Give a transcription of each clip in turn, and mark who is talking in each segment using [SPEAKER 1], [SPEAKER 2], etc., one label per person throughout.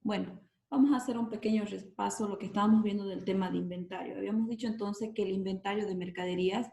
[SPEAKER 1] Bueno, vamos a hacer un pequeño repaso de lo que estábamos viendo del tema de inventario. Habíamos dicho entonces que el inventario de mercaderías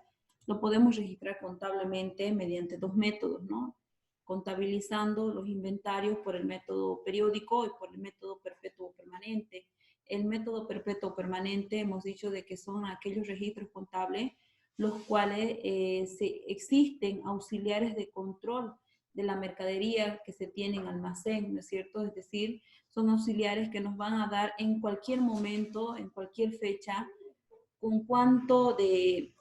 [SPEAKER 1] lo podemos registrar contablemente mediante dos métodos, ¿no? Contabilizando los inventarios por el método periódico y por el método perpetuo permanente. El método perpetuo permanente hemos dicho de que son aquellos registros contables los cuales existen auxiliares de control de la mercadería que se tiene en almacén, ¿no es cierto? Es decir, son auxiliares que nos van a dar en cualquier momento, en cualquier fecha, con cuánto del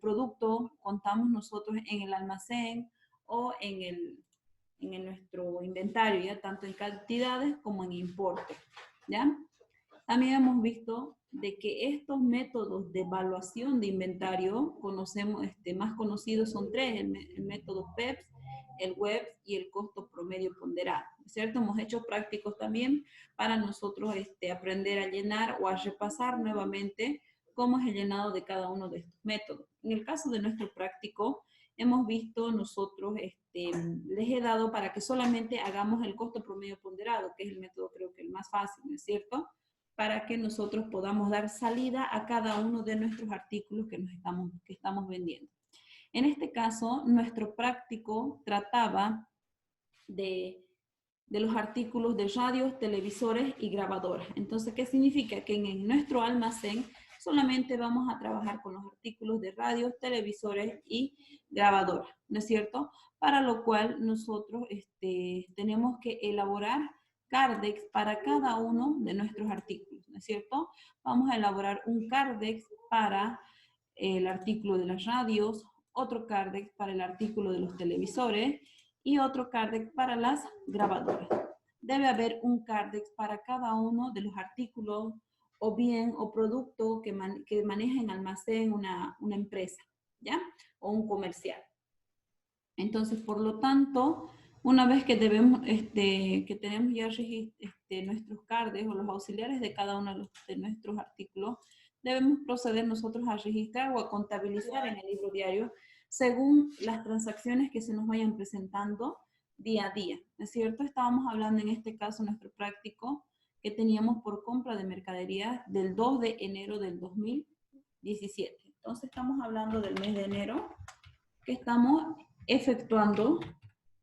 [SPEAKER 1] producto contamos nosotros en el almacén o en nuestro inventario, ¿ya? Tanto en cantidades como en importe, ¿ya? También hemos visto de que estos métodos de evaluación de inventario, más conocidos son tres, el método PEPS, el WEBS y el costo promedio ponderado, ¿cierto? Hemos hecho prácticos también para nosotros aprender a llenar o a repasar nuevamente cómo es el llenado de cada uno de estos métodos. En el caso de nuestro práctico, hemos visto nosotros, les he dado para que solamente hagamos el costo promedio ponderado, que es el método creo que el más fácil, ¿no es cierto?, para que nosotros podamos dar salida a cada uno de nuestros artículos que estamos vendiendo. En este caso, nuestro práctico trataba de los artículos de radios, televisores y grabadoras. Entonces, ¿qué significa? Que en nuestro almacén solamente vamos a trabajar con los artículos de radios, televisores y grabadoras, ¿no es cierto? Para lo cual nosotros tenemos que elaborar Cardex para cada uno de nuestros artículos, ¿no es cierto? Vamos a elaborar un Cardex para el artículo de las radios, otro Cardex para el artículo de los televisores y otro Cardex para las grabadoras. Debe haber un Cardex para cada uno de los artículos o bien o producto que maneja en almacén una empresa, ¿ya? O un comercial. Entonces, por lo tanto, una vez que tenemos ya nuestros cardes o los auxiliares de cada uno de nuestros artículos, debemos proceder nosotros a registrar o a contabilizar en el libro diario según las transacciones que se nos vayan presentando día a día, ¿no es cierto? Estábamos hablando en este caso, nuestro práctico, que teníamos por compra de mercadería del 2 de enero del 2017. Entonces, estamos hablando del mes de enero, que estamos efectuando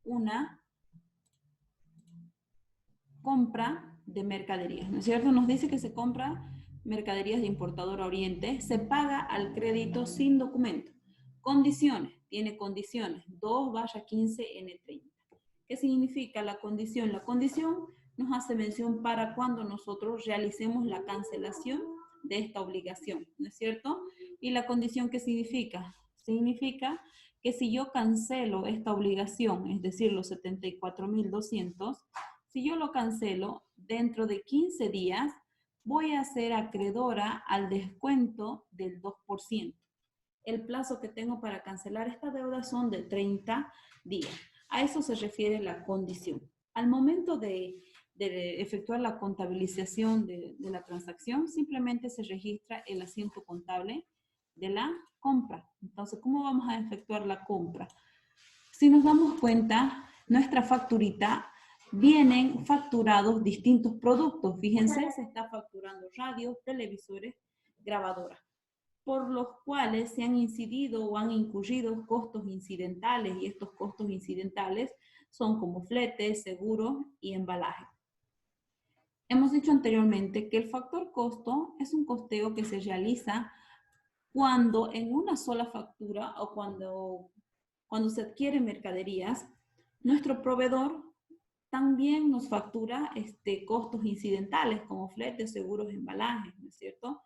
[SPEAKER 1] una compra de mercaderías, ¿no es cierto? Nos dice que se compra mercaderías de importadora Oriente, se paga al crédito sin documento. Condiciones, tiene condiciones, 2/15N30. ¿Qué significa la condición? La condición nos hace mención para cuando nosotros realicemos la cancelación de esta obligación, ¿no es cierto? ¿Y la condición qué significa? Significa que si yo cancelo esta obligación, es decir, los 74.200, si yo lo cancelo dentro de 15 días, voy a ser acreedora al descuento del 2%. El plazo que tengo para cancelar esta deuda son de 30 días. A eso se refiere la condición. Al momento de efectuar la contabilización de la transacción, simplemente se registra el asiento contable de la compra. Entonces, ¿cómo vamos a efectuar la compra? Si nos damos cuenta, nuestra facturita vienen facturados distintos productos. Fíjense, se está facturando radios, televisores, grabadoras, por los cuales se han incidido o han incurrido costos incidentales, y estos costos incidentales son como fletes, seguros y embalaje. Hemos dicho anteriormente que el factor costo es un costeo que se realiza cuando en una sola factura o cuando se adquieren mercaderías, nuestro proveedor también nos factura costos incidentales como fletes, seguros, embalajes, ¿no es cierto?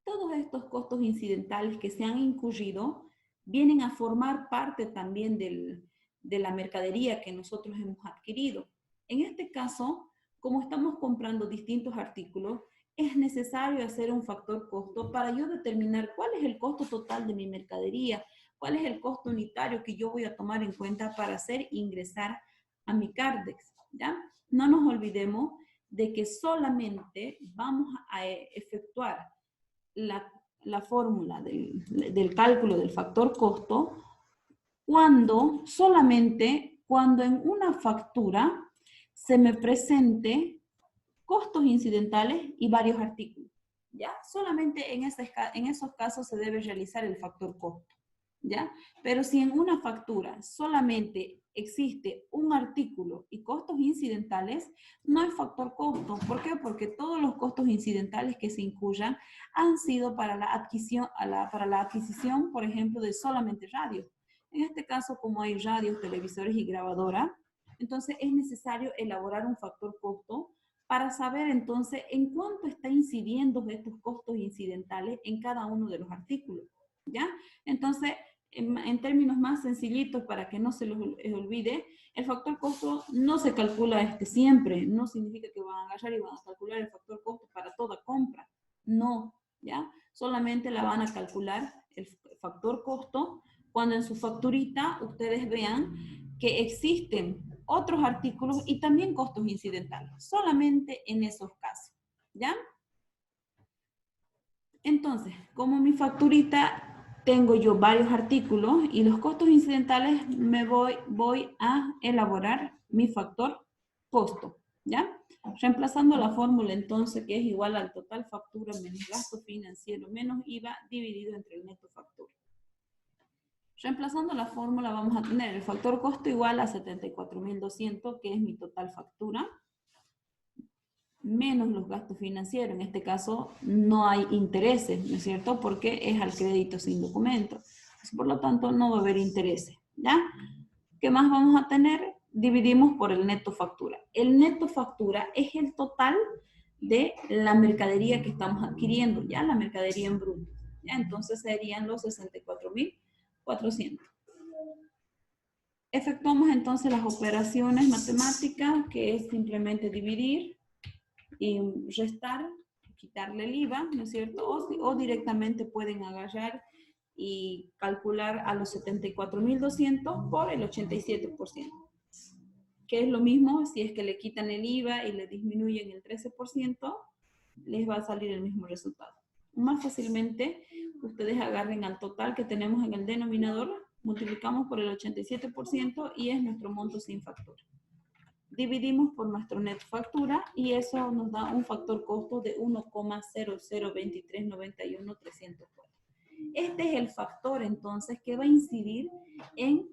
[SPEAKER 1] Todos estos costos incidentales que se han incurrido vienen a formar parte también de la mercadería que nosotros hemos adquirido. En este caso, como estamos comprando distintos artículos, es necesario hacer un factor costo para yo determinar cuál es el costo total de mi mercadería, cuál es el costo unitario que yo voy a tomar en cuenta para hacer ingresar a mi Cardex, ¿ya? No nos olvidemos de que solamente vamos a efectuar la fórmula del cálculo del factor costo solamente cuando en una factura se me presente costos incidentales y varios artículos. ¿Ya? Solamente en esos casos se debe realizar el factor costo. ¿Ya? Pero si en una factura solamente existe un artículo y costos incidentales, no hay factor costo. ¿Por qué? Porque todos los costos incidentales que se incluyan han sido para la adquisición, por ejemplo, de solamente radio. En este caso, como hay radios, televisores y grabadora, entonces es necesario elaborar un factor costo para saber entonces en cuánto está incidiendo estos costos incidentales en cada uno de los artículos. ¿Ya? Entonces, en términos más sencillitos, para que no se los olvide, el factor costo no se calcula siempre, no significa que van a agarrar y van a calcular el factor costo para toda compra, no, ¿ya? Solamente la van a calcular el factor costo cuando en su facturita ustedes vean que existen otros artículos y también costos incidentales, solamente en esos casos, ¿ya? Entonces, como mi facturita tengo yo varios artículos y los costos incidentales, voy a elaborar mi factor costo, ¿ya? Reemplazando la fórmula entonces que es igual al total factura menos gasto financiero menos IVA dividido entre el neto factura. Reemplazando la fórmula vamos a tener el factor costo igual a 74.200, que es mi total factura, menos los gastos financieros. En este caso no hay intereses, ¿no es cierto? Porque es al crédito sin documento. Por lo tanto, no va a haber intereses, ¿ya? ¿Qué más vamos a tener? Dividimos por el neto factura. El neto factura es el total de la mercadería que estamos adquiriendo, ¿ya? La mercadería en bruto, ¿ya? Entonces serían los 64.400. Efectuamos entonces las operaciones matemáticas, que es simplemente dividir y restar, quitarle el IVA, ¿no es cierto? O directamente pueden agarrar y calcular a los 74.200 por el 87%, que es lo mismo si es que le quitan el IVA y le disminuyen el 13%, les va a salir el mismo resultado. Más fácilmente, ustedes agarren al total que tenemos en el denominador, multiplicamos por el 87% y es nuestro monto sin factura. Dividimos por nuestro net factura y eso nos da un factor costo de 1,002391.304. Este es el factor entonces que va a incidir en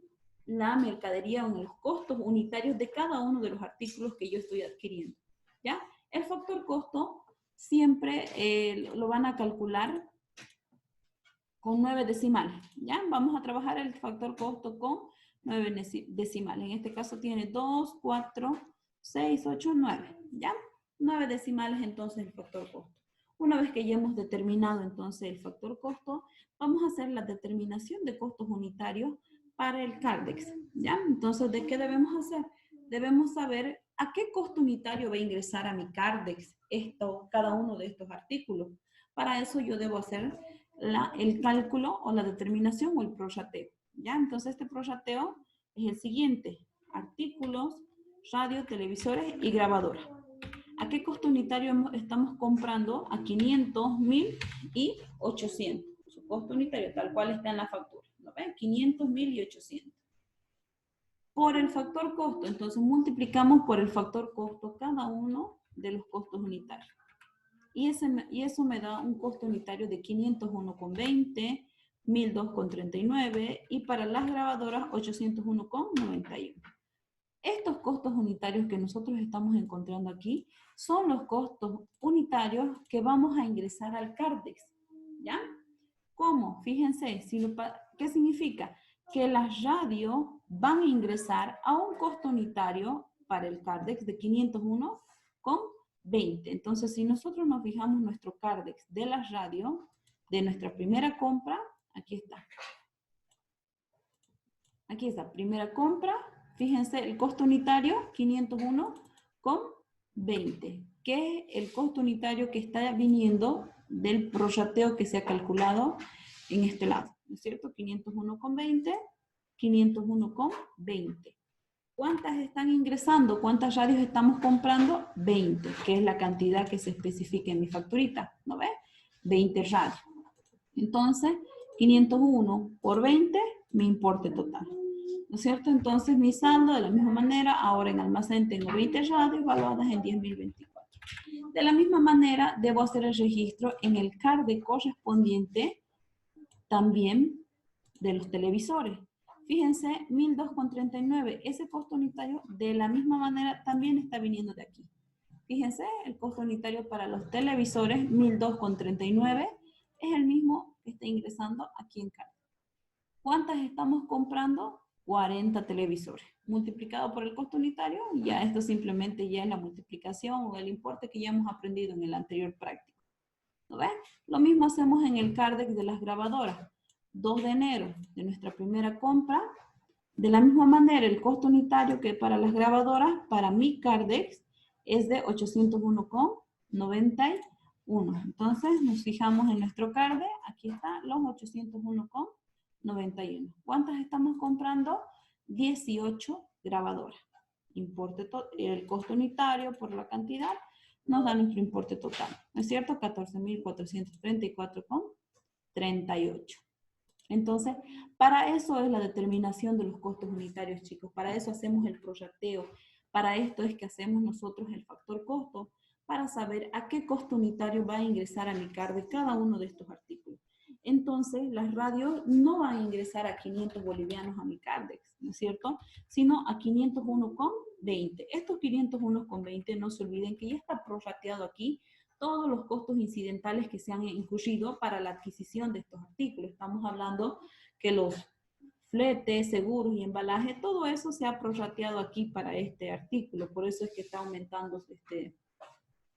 [SPEAKER 1] la mercadería o en los costos unitarios de cada uno de los artículos que yo estoy adquiriendo. ¿Ya? El factor costo siempre lo van a calcular con 9 decimales. ¿Ya? Vamos a trabajar el factor costo con 9 decimales. En este caso tiene 2, 4, 6, 8, 9. ¿Ya? 9 decimales entonces el factor costo. Una vez que ya hemos determinado entonces el factor costo, vamos a hacer la determinación de costos unitarios para el CARDEX. ¿Ya? Entonces, ¿de qué debemos hacer? Debemos saber a qué costo unitario va a ingresar a mi CARDEX cada uno de estos artículos. Para eso yo debo hacer el cálculo o la determinación o el prorrateo. ¿Ya? Entonces este prorrateo es el siguiente: artículos, radio, televisores y grabadora. ¿A qué costo unitario estamos comprando? A 500, 1000 y 800. Su costo unitario tal cual está en la factura. ¿Lo ven? 500, 1000 y 800. Por el factor costo, entonces multiplicamos por el factor costo cada uno de los costos unitarios. Y eso me da un costo unitario de 501,20, 1002,39 y para las grabadoras 801,91. Estos costos unitarios que nosotros estamos encontrando aquí son los costos unitarios que vamos a ingresar al CARDEX. ¿Ya? ¿Cómo? Fíjense, ¿qué significa? Que las radios van a ingresar a un costo unitario para el CARDEX de 501,20. Entonces, si nosotros nos fijamos nuestro CARDEX de las radios, de nuestra primera compra, aquí está. Aquí está, primera compra, fíjense, el costo unitario, 501,20, que es el costo unitario que está viniendo del prorrateo que se ha calculado en este lado, ¿no es cierto? 501,20, 501,20. ¿Cuántas están ingresando? ¿Cuántas radios estamos comprando? 20, que es la cantidad que se especifica en mi facturita, ¿no ves? 20 radios. Entonces, 501 por 20, mi importe total. ¿no es cierto? Entonces mi saldo de la misma manera, ahora en almacén tengo 20 radios valuadas en 10.024. De la misma manera, debo hacer el registro en el CARDE correspondiente también de los televisores. Fíjense, 1.002,39, ese costo unitario de la misma manera también está viniendo de aquí. Fíjense, el costo unitario para los televisores, 1.002,39, es el mismo que está ingresando aquí en CARDE. ¿Cuántas estamos comprando? 40 televisores. Multiplicado por el costo unitario, ya esto simplemente ya es la multiplicación o el importe que ya hemos aprendido en el anterior práctico. ¿No ven? Lo mismo hacemos en el CARDEX de las grabadoras. 2 de enero de nuestra primera compra. De la misma manera, el costo unitario que para las grabadoras, para mi CARDEX, es de 801,91. Entonces, nos fijamos en nuestro CARDE. Aquí están los 801,91. ¿Cuántas estamos comprando? 18 grabadoras. Importe el costo unitario por la cantidad nos da nuestro importe total. ¿No es cierto? 14.434,38. Entonces, para eso es la determinación de los costos unitarios, chicos. Para eso hacemos el prorrateo. Para esto es que hacemos nosotros el factor costo, para saber a qué costo unitario va a ingresar a mi CARDE cada uno de estos artículos. Entonces, las radios no van a ingresar a 500 bolivianos a mi CARDEX, ¿no es cierto? Sino a 501,20. Estos 501,20 no se olviden que ya está prorrateado aquí todos los costos incidentales que se han incurrido para la adquisición de estos artículos. Estamos hablando que los fletes, seguros y embalaje, todo eso se ha prorrateado aquí para este artículo. Por eso es que está aumentando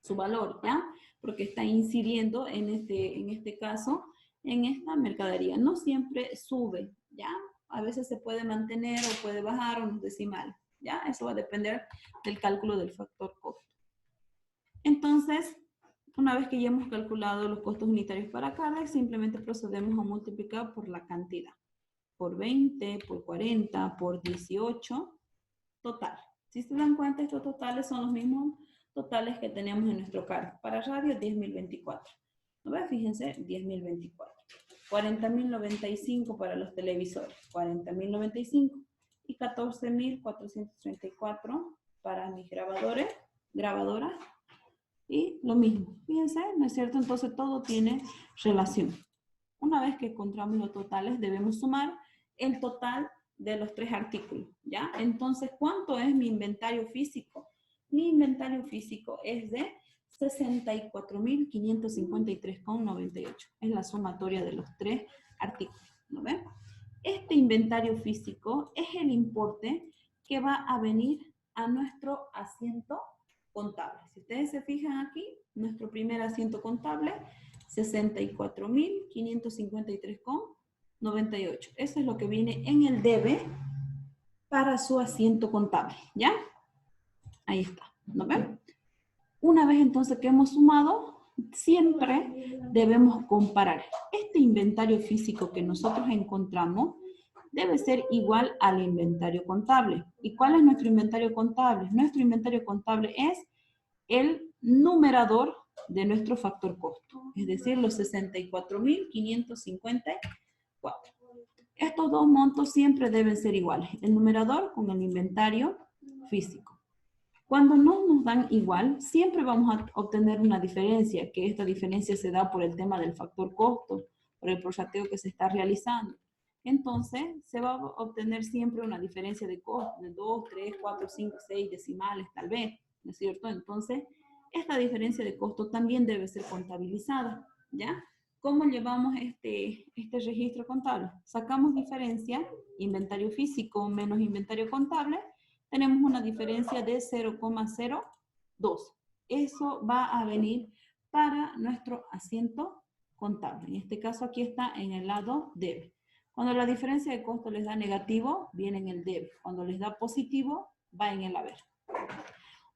[SPEAKER 1] su valor, ¿ya? Porque está incidiendo en este caso, en esta mercadería. No siempre sube, ¿ya? A veces se puede mantener o puede bajar unos decimales, ¿ya? Eso va a depender del cálculo del factor costo. Entonces, una vez que ya hemos calculado los costos unitarios para CARDEX, simplemente procedemos a multiplicar por la cantidad. Por 20, por 40, por 18, total. Si se dan cuenta, estos totales son los mismos totales que tenemos en nuestro CARDEX. Para radio, 10.024. ¿No ven? Fíjense, 10.024. 40.095 para los televisores, 40.095. Y 14.434 para mis grabadoras. Y lo mismo, fíjense, ¿no es cierto? Entonces todo tiene relación. Una vez que encontramos los totales, debemos sumar el total de los 3 artículos, ¿ya? Entonces, ¿cuánto es mi inventario físico? Mi inventario físico es de 64.553,98. Es la sumatoria de los 3 artículos, ¿no ven? Este inventario físico es el importe que va a venir a nuestro asiento contable. Si ustedes se fijan aquí, nuestro primer asiento contable, 64.553,98. Eso es lo que viene en el debe para su asiento contable, ¿ya? Ahí está, ¿no ven? Una vez entonces que hemos sumado, siempre debemos comparar. Este inventario físico que nosotros encontramos debe ser igual al inventario contable. ¿Y cuál es nuestro inventario contable? Nuestro inventario contable es el numerador de nuestro factor costo, es decir, los 64.554. Estos dos montos siempre deben ser iguales, el numerador con el inventario físico. Cuando no nos dan igual, siempre vamos a obtener una diferencia, que esta diferencia se da por el tema del factor costo, por el prorrateo que se está realizando. Entonces, se va a obtener siempre una diferencia de costo de 2, 3, 4, 5, 6 decimales, tal vez, ¿no es cierto? Entonces, esta diferencia de costo también debe ser contabilizada, ¿ya? ¿Cómo llevamos este registro contable? Sacamos diferencia, inventario físico menos inventario contable, tenemos una diferencia de 0,02. Eso va a venir para nuestro asiento contable. En este caso aquí está en el lado debe. Cuando la diferencia de costo les da negativo, viene en el debe. Cuando les da positivo, va en el haber.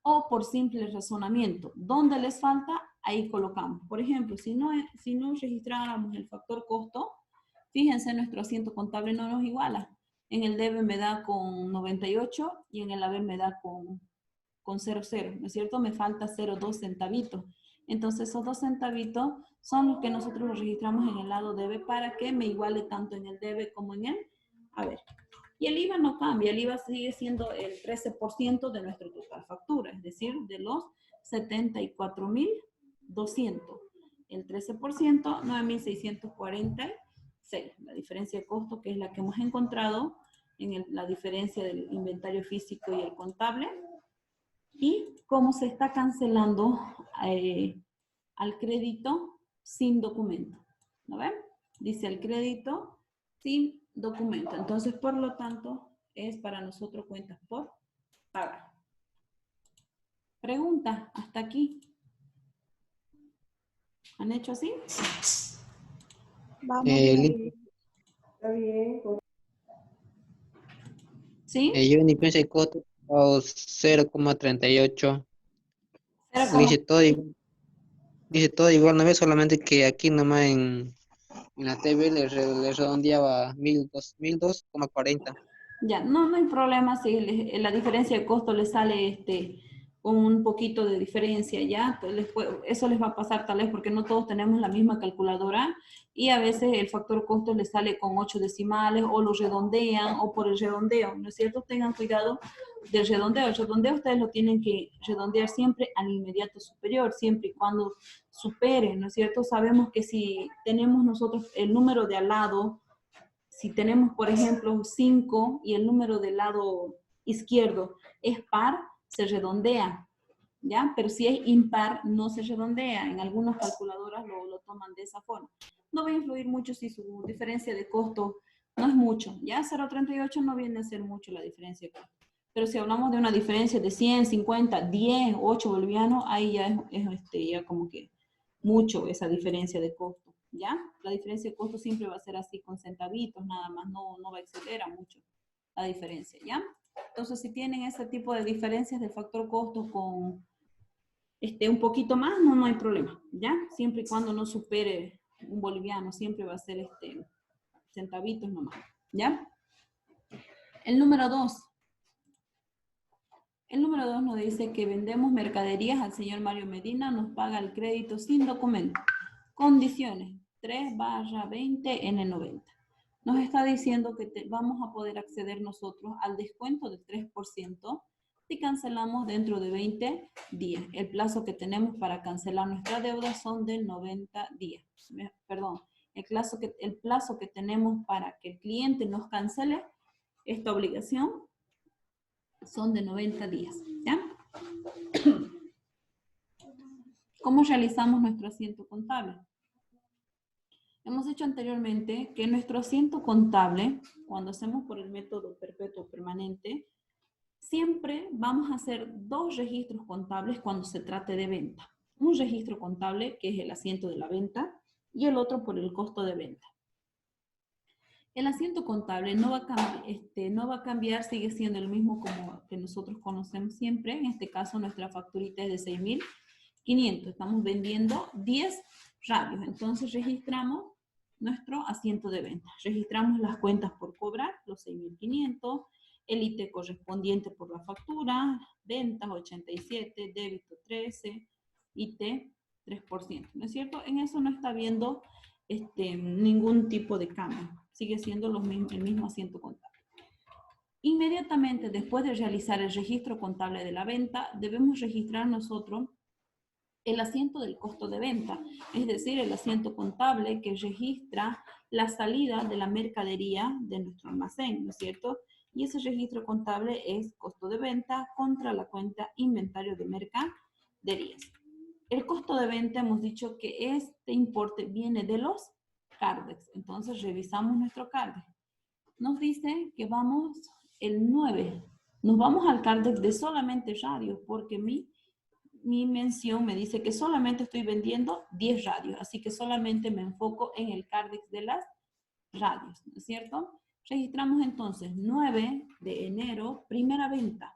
[SPEAKER 1] O por simple razonamiento, ¿dónde les falta? Ahí colocamos. Por ejemplo, si no registráramos el factor costo, fíjense, nuestro asiento contable no nos iguala. En el debe me da con 98 y en el haber me da con 0,0, ¿no es cierto? Me falta 0,2 centavitos. Entonces esos 2 centavitos son los que nosotros registramos en el lado debe para que me iguale tanto en el debe como en el haber. Y el IVA no cambia, el IVA sigue siendo el 13% de nuestra total factura, es decir, de los 74.200. El 13%, 9.646. La diferencia de costo, que es la que hemos encontrado en la diferencia del inventario físico y el contable. Y cómo se está cancelando al crédito sin documento. ¿No ven? Dice el crédito sin documento. Entonces, por lo tanto, es para nosotros cuentas por pagar. Pregunta, hasta aquí. ¿Han hecho así?
[SPEAKER 2] Vamos bien.
[SPEAKER 3] Está bien.
[SPEAKER 1] ¿Sí?
[SPEAKER 2] Yo ni pienso el costo 0,38. Dice todo igual, no ve, solamente que aquí nomás en la TV le redondeaba 1.002,40.
[SPEAKER 1] Ya, no hay problema si la diferencia de costo le sale con un poquito de diferencia, ¿ya? Pues eso les va a pasar tal vez porque no todos tenemos la misma calculadora y a veces el factor costo les sale con 8 decimales o lo redondean o por el redondeo, ¿no es cierto? Tengan cuidado del redondeo. El redondeo ustedes lo tienen que redondear siempre al inmediato superior, siempre y cuando superen, ¿no es cierto? Sabemos que si tenemos nosotros el número de al lado, si tenemos, por ejemplo, 5 y el número del lado izquierdo es par, se redondea, ¿ya? Pero si es impar, no se redondea. En algunas calculadoras lo toman de esa forma. No va a influir mucho si su diferencia de costo no es mucho, ¿ya? 0,38 no viene a ser mucho la diferencia de costo. Pero si hablamos de una diferencia de 100, 50, 10, 8 bolivianos, ahí ya es ya como que mucho esa diferencia de costo, ¿ya? La diferencia de costo siempre va a ser así con centavitos, nada más, no va a exceder a mucho la diferencia, ¿ya? Entonces, si tienen ese tipo de diferencias de factor costo con un poquito más, no hay problema, ¿ya? Siempre y cuando no supere un boliviano, siempre va a ser centavitos nomás, ¿ya? El número 2. El número 2 nos dice que vendemos mercaderías al señor Mario Medina, nos paga el crédito sin documento. Condiciones 3/20N90. Nos está diciendo que vamos a poder acceder nosotros al descuento del 3% si cancelamos dentro de 20 días. El plazo que tenemos para cancelar nuestra deuda son de 90 días. Perdón, el plazo que tenemos para que el cliente nos cancele esta obligación son de 90 días, ¿ya? ¿Cómo realizamos nuestro asiento contable? Hemos dicho anteriormente que nuestro asiento contable, cuando hacemos por el método perpetuo permanente, siempre vamos a hacer 2 registros contables cuando se trate de venta. Un registro contable, que es el asiento de la venta, y el otro por el costo de venta. El asiento contable no va a cambiar, sigue siendo el mismo como que nosotros conocemos siempre. En este caso, nuestra facturita es de 6.500. Estamos vendiendo 10 radios. Entonces, registramos nuestro asiento de venta. Registramos las cuentas por cobrar, los 6.500, el IT correspondiente por la factura, ventas 87, débito 13, IT 3%. ¿No es cierto? En eso no está habiendo ningún tipo de cambio. Sigue siendo el mismo asiento contable. Inmediatamente después de realizar el registro contable de la venta, debemos registrar nosotros el asiento del costo de venta, es decir, el asiento contable que registra la salida de la mercadería de nuestro almacén, ¿no es cierto? Y ese registro contable es costo de venta contra la cuenta inventario de mercaderías. El costo de venta hemos dicho que este importe viene de los CARDEX. Entonces revisamos nuestro CARDEX. Nos dice que vamos el 9. Nos vamos al CARDEX de solamente radios porque mi mención me dice que solamente estoy vendiendo 10 radios. Así que solamente me enfoco en el CARDEX de las radios, ¿no es cierto? Registramos entonces 9 de enero, primera venta.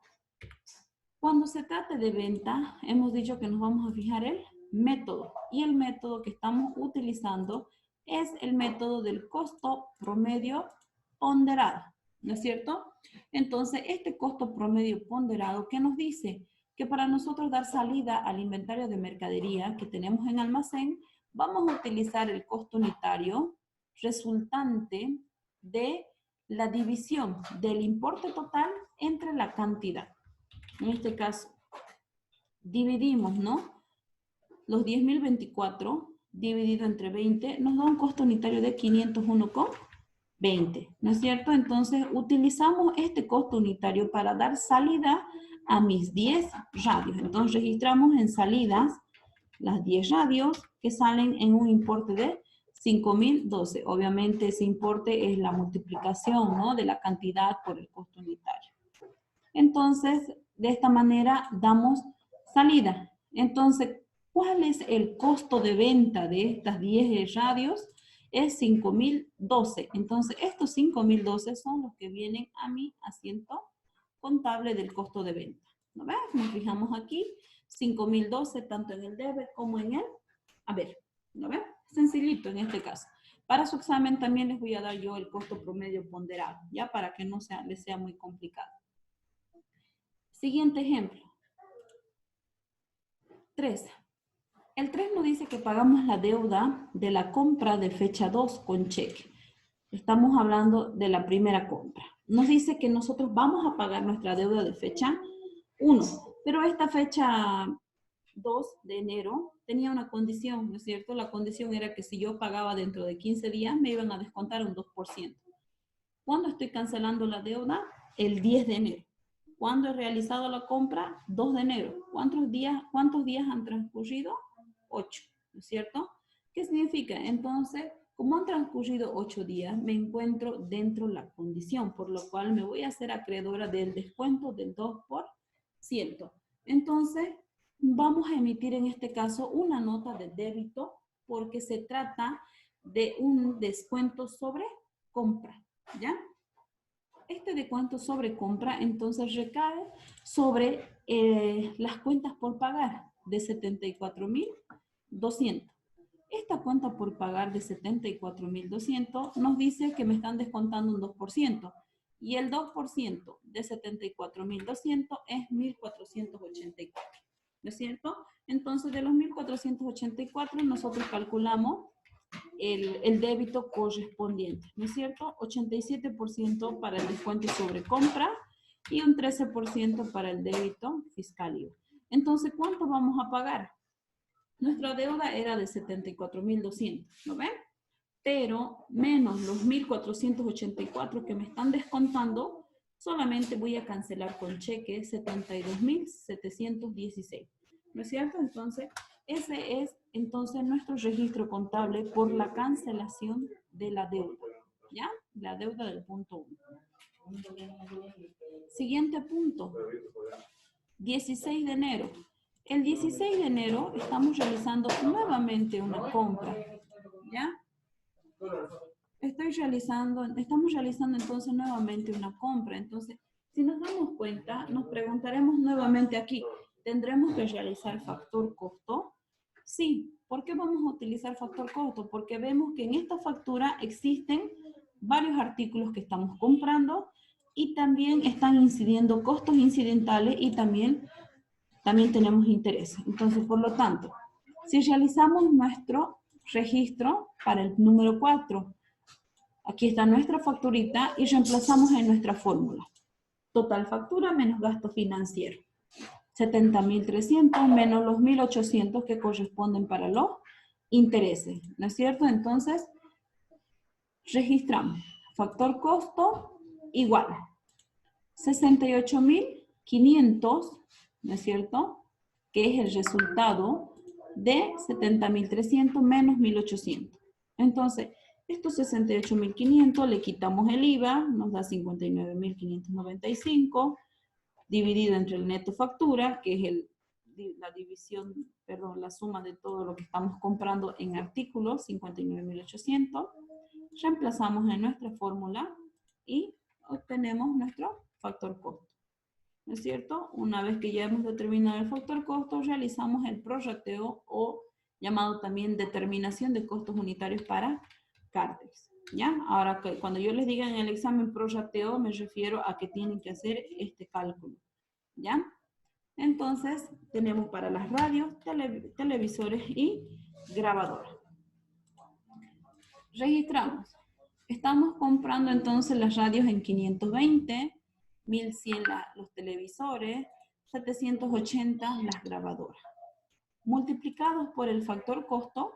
[SPEAKER 1] Cuando se trate de venta, hemos dicho que nos vamos a fijar el método. Y el método que estamos utilizando es el método del costo promedio ponderado, ¿no es cierto? Entonces, este costo promedio ponderado, ¿qué nos dice? Que para nosotros dar salida al inventario de mercadería que tenemos en almacén, vamos a utilizar el costo unitario resultante de la división del importe total entre la cantidad. En este caso, dividimos, ¿no? Los 10.024 dividido entre 20 nos da un costo unitario de 501,20, ¿no es cierto? Entonces, utilizamos este costo unitario para dar salida a mis 10 radios. Entonces, registramos en salidas las 10 radios que salen en un importe de 5.012. Obviamente, ese importe es la multiplicación, ¿no?, de la cantidad por el costo unitario. Entonces, de esta manera damos salida. Entonces, ¿cuál es el costo de venta de estas 10 radios? Es 5.012. Entonces, estos 5.012 son los que vienen a mi asiento contable del costo de venta. ¿No ves? Nos fijamos aquí, 5.012 tanto en el debe como en el haber. ¿No ves? Sencillito en este caso. Para su examen también les voy a dar yo el costo promedio ponderado, ya para que no les sea muy complicado. Siguiente ejemplo. 3. El 3 nos dice que pagamos la deuda de la compra de fecha 2 con cheque. Estamos hablando de la primera compra. Nos dice que nosotros vamos a pagar nuestra deuda de fecha 1, pero esta fecha 2 de enero tenía una condición, ¿no es cierto? La condición era que si yo pagaba dentro de 15 días me iban a descontar un 2%. ¿Cuándo estoy cancelando la deuda? El 10 de enero. ¿Cuándo he realizado la compra? 2 de enero. ¿Cuántos días han transcurrido? 8, ¿no es cierto? ¿Qué significa? Entonces, como han transcurrido 8 días, me encuentro dentro de la condición, por lo cual me voy a hacer acreedora del descuento del 2%. Entonces, vamos a emitir en este caso una nota de débito porque se trata de un descuento sobre compra, ¿ya? Este descuento sobre compra entonces recae sobre las cuentas por pagar de 74.200. Esta cuenta por pagar de 74.200 nos dice que me están descontando un 2%. Y el 2% de 74.200 es 1.484. ¿No es cierto? Entonces, de los 1.484 nosotros calculamos el débito correspondiente, ¿no es cierto? 87% para el descuento sobre compra y un 13% para el débito fiscal IVA. Entonces, ¿cuánto vamos a pagar? Nuestra deuda era de 74.200, ¿no ven? Pero menos los 1.484 que me están descontando, solamente voy a cancelar con cheque 72.716, ¿no es cierto? Entonces, ese es entonces nuestro registro contable por la cancelación de la deuda, ¿ya? La deuda del punto 1. Siguiente punto, 16 de enero. El 16 de enero estamos realizando nuevamente una compra, ¿ya? Estamos realizando entonces nuevamente una compra. Entonces, si nos damos cuenta, nos preguntaremos nuevamente aquí, ¿tendremos que realizar factor costo? Sí. ¿Por qué vamos a utilizar factor costo? Porque vemos que en esta factura existen varios artículos que estamos comprando y también están incidiendo costos incidentales y también tenemos intereses. Entonces, por lo tanto, si realizamos nuestro registro para el número 4, aquí está nuestra facturita y reemplazamos en nuestra fórmula. Total factura menos gasto financiero. 70.300 menos los 1.800 que corresponden para los intereses, ¿no es cierto? Entonces, registramos. Factor costo igual 68.500, ¿no es cierto? Que es el resultado de 70.300 menos 1.800. Entonces, estos 68.500 le quitamos el IVA, nos da 59.595, dividido entre el neto factura, que es la suma de todo lo que estamos comprando en artículos, 59.800. Reemplazamos en nuestra fórmula y obtenemos nuestro factor costo. ¿No es cierto? Una vez que ya hemos determinado el factor costo, realizamos el prorrateo o llamado también determinación de costos unitarios para cárteles. ¿Ya? Ahora, cuando yo les diga en el examen prorrateo, me refiero a que tienen que hacer este cálculo. ¿Ya? Entonces, tenemos para las radios, televisores y grabadoras. Registramos Estamos comprando entonces las radios en 520, 1100 los televisores, 780 las grabadoras. Multiplicados por el factor costo,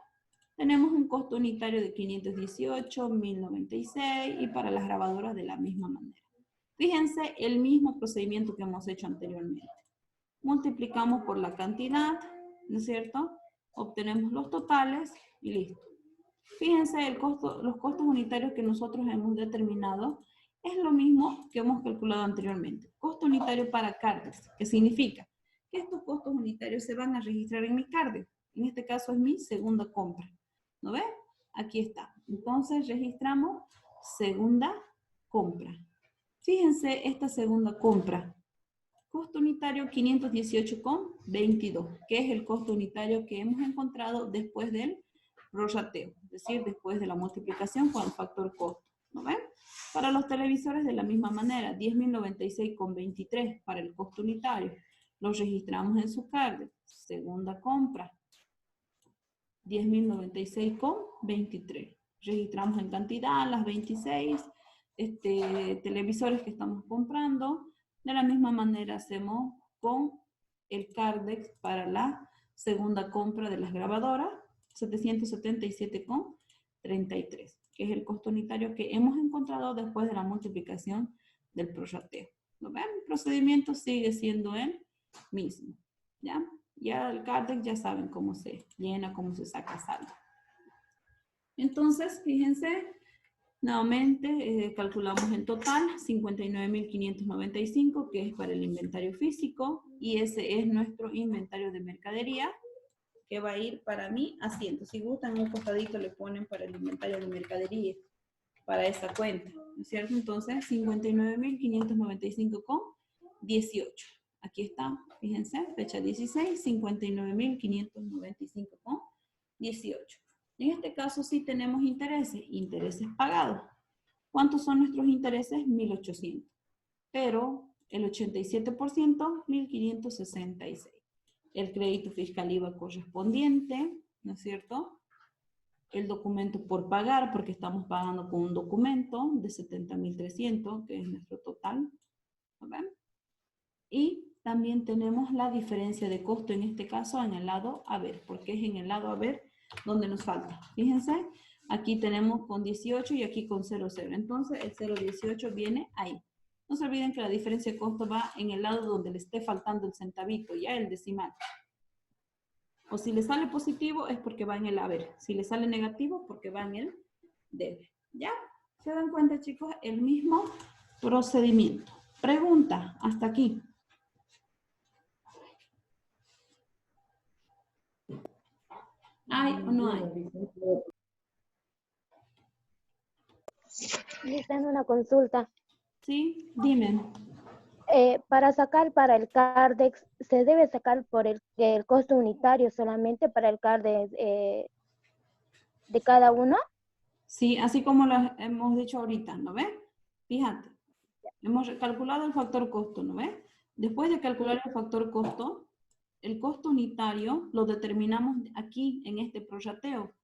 [SPEAKER 1] tenemos un costo unitario de 518, 1096 y para las grabadoras de la misma manera. Fíjense el mismo procedimiento que hemos hecho anteriormente. Multiplicamos por la cantidad, ¿no es cierto? Obtenemos los totales y listo. Fíjense, los costos unitarios que nosotros hemos determinado es lo mismo que hemos calculado anteriormente. Costo unitario para Cardex, que significa que estos costos unitarios se van a registrar en mi Cardex. En este caso es mi segunda compra. ¿No ven? Aquí está. Entonces registramos segunda compra. Fíjense esta segunda compra. Costo unitario 518,22, que es el costo unitario que hemos encontrado después del prorrateo, es decir, después de la multiplicación con el factor costo. ¿No ven? Para los televisores de la misma manera, 10.096,23 para el costo unitario. Los registramos en su Cardex. Segunda compra. 10.096,23. Registramos en cantidad las 26 televisores que estamos comprando. De la misma manera hacemos con el Cardex para la segunda compra de las grabadoras, 777,33, que es el costo unitario que hemos encontrado después de la multiplicación del prorrateo. ¿Lo ven? El procedimiento sigue siendo el mismo. ¿Ya? Ya el Cardex ya saben cómo se llena, cómo se saca saldo. Entonces, fíjense, nuevamente calculamos en total 59.595, que es para el inventario físico, y ese es nuestro inventario de mercadería, que va a ir para mi asiento. Si gustan, un costadito le ponen para el inventario de mercadería, para esa cuenta, ¿no es cierto? Entonces, 59.595,18. Aquí está, fíjense, fecha 16, 59.595,18. En este caso sí tenemos intereses pagados. ¿Cuántos son nuestros intereses? 1.800. Pero el 87%, 1.566. El crédito fiscal IVA correspondiente, ¿no es cierto? El documento por pagar, porque estamos pagando con un documento de 70.300, que es nuestro total. ¿Ven? Y también tenemos la diferencia de costo, en este caso en el lado haber, porque es en el lado haber donde nos falta. Fíjense, aquí tenemos con 18 y aquí con 00. Entonces el 0,18 viene ahí. No se olviden que la diferencia de costo va en el lado donde le esté faltando el centavito, ya el decimal. O si le sale positivo es porque va en el haber. Si le sale negativo, porque va en el debe. ¿Ya? ¿Se dan cuenta, chicos? El mismo procedimiento. Pregunta, hasta aquí. ¿Hay o no hay?
[SPEAKER 4] Necesitan una consulta.
[SPEAKER 1] Sí, dime.
[SPEAKER 4] Para sacar para el Cardex, ¿se debe sacar por el costo unitario solamente para el Cardex de cada uno?
[SPEAKER 1] Sí, así como lo hemos dicho ahorita, ¿no ves? Fíjate, hemos calculado el factor costo, ¿no ves? Después de calcular el costo unitario lo determinamos aquí en este prorrateo,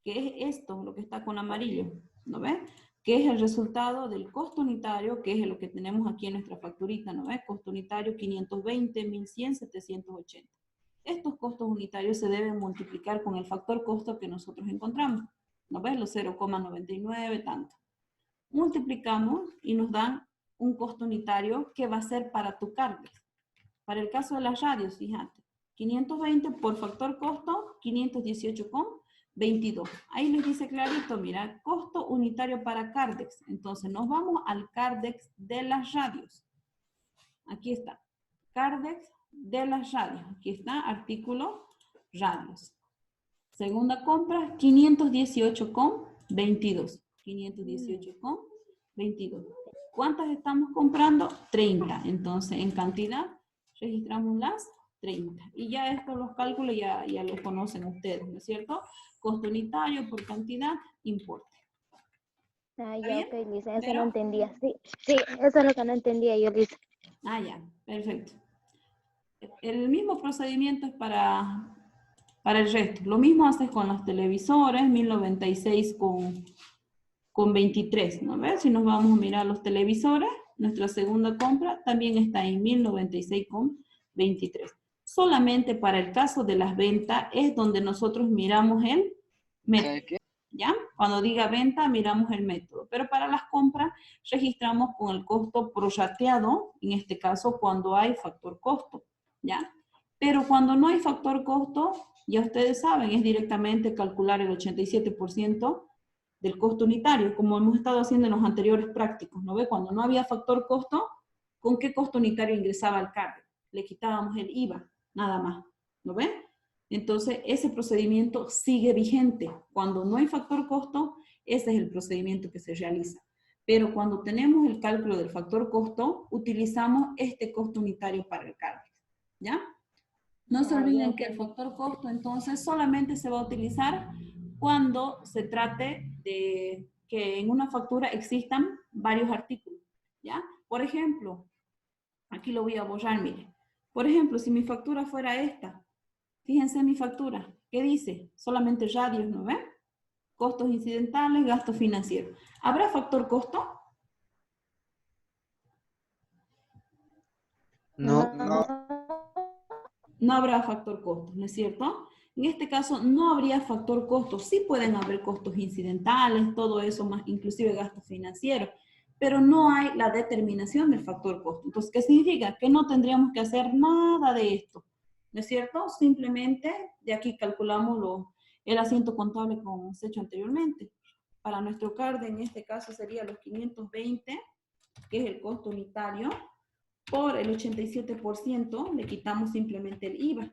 [SPEAKER 1] que es esto, lo que está con amarillo, ¿no ves? Que es el resultado del costo unitario, que es lo que tenemos aquí en nuestra facturita, ¿no ves? Costo unitario 520, 1100, 780. Estos costos unitarios se deben multiplicar con el factor costo que nosotros encontramos, ¿no ves? Los 0,99, tanto. Multiplicamos y nos dan un costo unitario que va a ser para tu Cardex. Para el caso de las radios, fíjate, 520 por factor costo, 518,22. Ahí les dice clarito, mira, costo unitario para Cardex. Entonces nos vamos al Cardex de las radios. Aquí está, Cardex de las radios. Aquí está, artículo radios. Segunda compra, 518,22. 518,22. ¿Cuántas estamos comprando? 30. Entonces, en cantidad, registramos las 30. Y ya estos los cálculos ya los conocen ustedes, ¿no es cierto? Costo unitario por cantidad, importe.
[SPEAKER 4] Ah,
[SPEAKER 1] ¿Está
[SPEAKER 4] ya,
[SPEAKER 1] bien?
[SPEAKER 4] ok, Lisa, eso
[SPEAKER 1] ¿Pero?
[SPEAKER 4] no entendía. Sí, sí, eso es lo que no entendía yo, Lisa.
[SPEAKER 1] Ah, ya, perfecto. El mismo procedimiento es para el resto. Lo mismo haces con los televisores, 1096 con 23, ¿no ves? Si nos vamos a mirar los televisores, nuestra segunda compra también está en 1096 con 23. Solamente para el caso de las ventas es donde nosotros miramos el método, ¿ya? Cuando diga venta, miramos el método. Pero para las compras, registramos con el costo prorrateado, en este caso, cuando hay factor costo, ¿ya? Pero cuando no hay factor costo, ya ustedes saben, es directamente calcular el 87% del costo unitario, como hemos estado haciendo en los anteriores prácticos, ¿no ve? Cuando no había factor costo, ¿con qué costo unitario ingresaba al cargo? Le quitábamos el IVA, nada más, ¿no ve? Entonces, ese procedimiento sigue vigente. Cuando no hay factor costo, ese es el procedimiento que se realiza. Pero cuando tenemos el cálculo del factor costo, utilizamos este costo unitario para el cargo, ¿ya? No se olviden que el factor costo, entonces, solamente se va a utilizar cuando se trate de que en una factura existan varios artículos, ¿ya? Por ejemplo, aquí lo voy a borrar, mire. Por ejemplo, si mi factura fuera esta, fíjense en mi factura, ¿qué dice? Solamente radios, ¿no ven? Costos incidentales, gastos financieros. ¿Habrá factor costo?
[SPEAKER 2] No,
[SPEAKER 1] No habrá factor costo, ¿no es cierto? En este caso no habría factor costo. Sí pueden haber costos incidentales, todo eso, más inclusive gastos financieros, pero no hay la determinación del factor costo. Entonces, ¿qué significa? Que no tendríamos que hacer nada de esto, ¿no es cierto? Simplemente de aquí calculamos el asiento contable como hemos hecho anteriormente. Para nuestro CARD, en este caso, sería los 520, que es el costo unitario, por el 87%, le quitamos simplemente el IVA.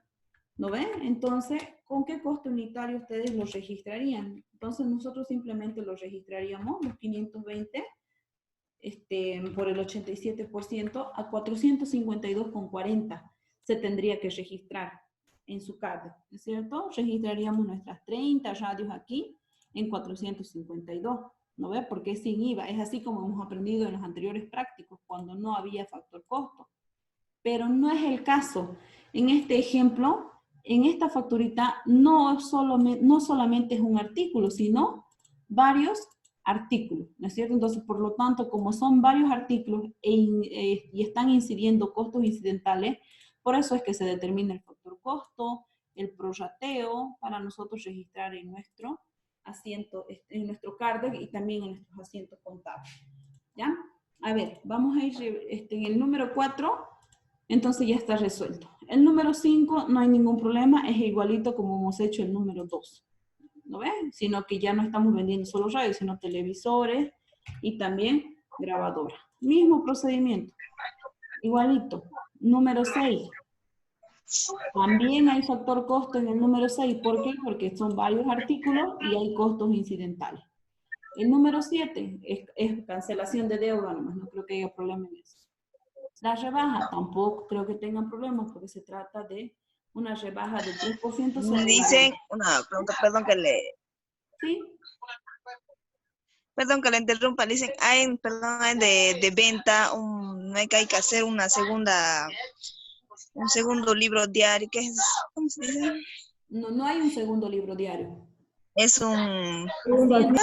[SPEAKER 1] ¿No ven? Entonces, ¿con qué costo unitario ustedes lo registrarían? Entonces, nosotros simplemente lo registraríamos, los 520, por el 87% a 452,40 se tendría que registrar en su carta, ¿no es cierto? Registraríamos nuestras 30 radios aquí en 452, ¿no ve? Porque es sin IVA, es así como hemos aprendido en los anteriores prácticos, cuando no había factor costo. Pero no es el caso. En este ejemplo, en esta facturita, no solamente es un artículo, sino varios artículos, ¿no es cierto? Entonces, por lo tanto, como son varios artículos y están incidiendo costos incidentales, por eso es que se determina el factor costo, el prorrateo, para nosotros registrar en nuestro asiento, en nuestro CARDEC y también en nuestros asientos contables, ¿ya? A ver, vamos a ir en el número 4, entonces ya está resuelto. El número 5 no hay ningún problema, es igualito como hemos hecho el número 2. ¿No ven? Sino que ya no estamos vendiendo solo radios, sino televisores y también grabadoras. Mismo procedimiento. Igualito. Número 6. También hay factor costo en el número 6. ¿Por qué? Porque son varios artículos y hay costos incidentales. El número 7 es cancelación de deuda nomás, no creo que haya problema en eso. La rebaja tampoco creo que tengan problemas porque se trata de una rebaja del 3% sobre
[SPEAKER 5] Dicen, una pregunta,
[SPEAKER 1] ¿Sí?
[SPEAKER 5] perdón que le interrumpa, dicen, hay, perdón, hay de venta, no hay que hacer un segundo libro diario, ¿qué es? ¿Cómo se dice?
[SPEAKER 1] No hay un segundo libro diario.
[SPEAKER 5] Es un,
[SPEAKER 1] Asiento.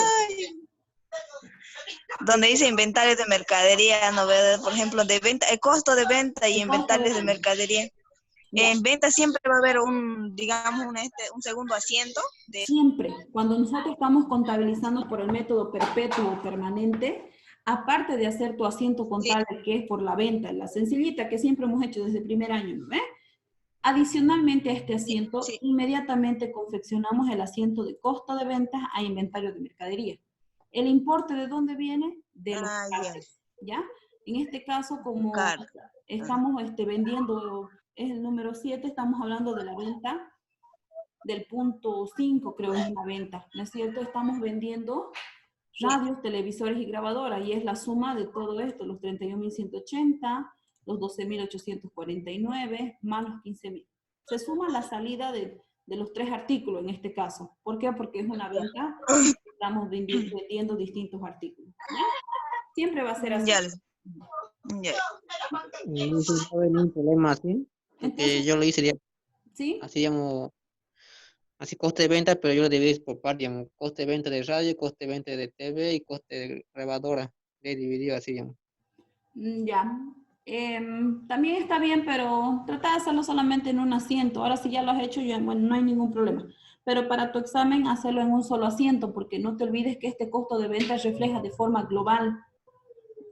[SPEAKER 5] donde dice inventario de mercadería, ¿no? Por ejemplo, de venta, el costo de venta y
[SPEAKER 1] El costo
[SPEAKER 5] inventarios
[SPEAKER 1] de
[SPEAKER 5] de
[SPEAKER 1] venta.
[SPEAKER 5] mercadería.
[SPEAKER 1] Ya.
[SPEAKER 5] En venta siempre va a haber digamos, un segundo asiento.
[SPEAKER 1] Siempre, cuando nosotros estamos contabilizando por el método perpetuo o permanente, aparte de hacer tu asiento contable, que es por la venta, la sencillita que siempre hemos hecho desde el primer año, ¿no? Adicionalmente a este asiento,
[SPEAKER 5] Sí.
[SPEAKER 1] inmediatamente confeccionamos el asiento de costo de ventas a inventario de mercadería. ¿El importe de dónde viene? De los cartes, ¿ya? En este caso, como estamos vendiendo, es el número 7, estamos hablando de la venta del punto 5, creo es la venta, ¿no es cierto? Estamos vendiendo radios, televisores y grabadoras, y es la suma de todo esto, los 31.180, los 12.849, más los 15.000. Se suma la salida de los 3 artículos en este caso. ¿Por qué? Porque es una venta, estamos vendiendo distintos artículos, ¿ya? Siempre va a ser así.
[SPEAKER 5] Ya.
[SPEAKER 2] no hay ningún problema así. Porque
[SPEAKER 1] Entonces,
[SPEAKER 2] yo lo hice ya,
[SPEAKER 1] ¿sí?
[SPEAKER 2] así llamo. Así coste de venta, pero yo lo divido por parte, digamos, coste de venta de radio, coste de venta de TV y coste de grabadora. Le he dividido así, digamos.
[SPEAKER 1] Ya. También está bien, pero trata de hacerlo solamente en un asiento. Ahora si ya lo has hecho, ya, bueno, no hay ningún problema. Pero para tu examen, hacerlo en un solo asiento, porque no te olvides que este costo de venta refleja de forma global,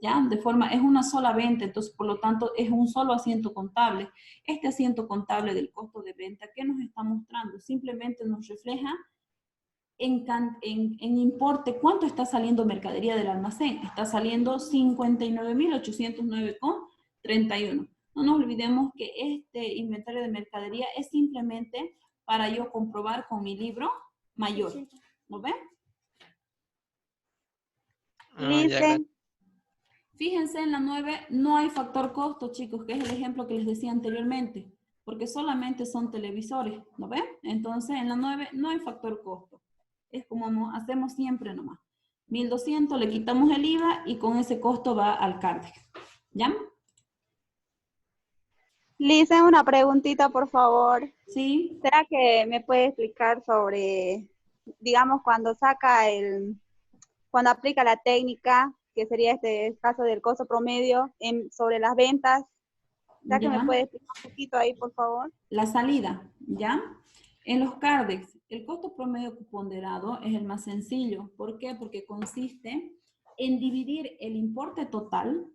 [SPEAKER 1] ¿ya? Es una sola venta, entonces por lo tanto es un solo asiento contable. Este asiento contable del costo de venta, ¿qué nos está mostrando? Simplemente nos refleja en importe cuánto está saliendo mercadería del almacén. Está saliendo 59.809,31. No nos olvidemos que este inventario de mercadería es simplemente para yo comprobar con mi libro mayor. ¿Lo ven?
[SPEAKER 2] Ah, ya,
[SPEAKER 1] Fíjense en la 9, no hay factor costo, chicos, que es el ejemplo que les decía anteriormente, porque solamente son televisores, ¿lo ven? Entonces en la 9 no hay factor costo. Es como hacemos siempre nomás. 1.200, le quitamos el IVA y con ese costo va al CARDEX. ¿Ya?
[SPEAKER 6] Lisa, una preguntita, por favor.
[SPEAKER 1] Sí.
[SPEAKER 6] ¿Será que me puede explicar sobre, digamos, cuando aplica la técnica, que sería este caso del costo promedio, sobre las ventas? ¿Será que me puede explicar un poquito ahí, por favor?
[SPEAKER 1] La salida, ¿ya? En los CARDEX, el costo promedio ponderado es el más sencillo. ¿Por qué? Porque consiste en dividir el importe total.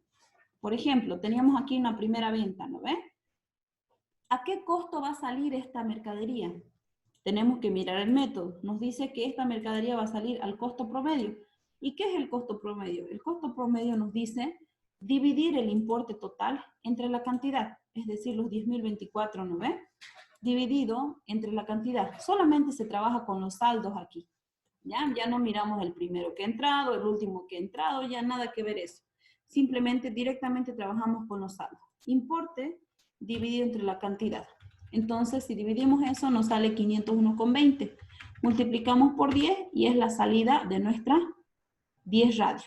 [SPEAKER 1] Por ejemplo, teníamos aquí una primera venta, ¿no ves? ¿A qué costo va a salir esta mercadería? Tenemos que mirar el método. Nos dice que esta mercadería va a salir al costo promedio. ¿Y qué es el costo promedio? El costo promedio nos dice dividir el importe total entre la cantidad, es decir, los 10.024, ¿no ve? Dividido entre la cantidad. Solamente se trabaja con los saldos aquí. Ya no miramos el primero que ha entrado, el último que ha entrado, ya nada que ver eso. Simplemente directamente trabajamos con los saldos. Importe dividido entre la cantidad. Entonces, si dividimos eso, nos sale 501,20. Multiplicamos por 10 y es la salida de nuestra 10 radios.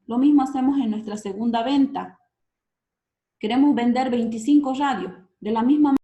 [SPEAKER 1] Lo mismo hacemos en nuestra segunda venta. Queremos vender 25 radios. De la misma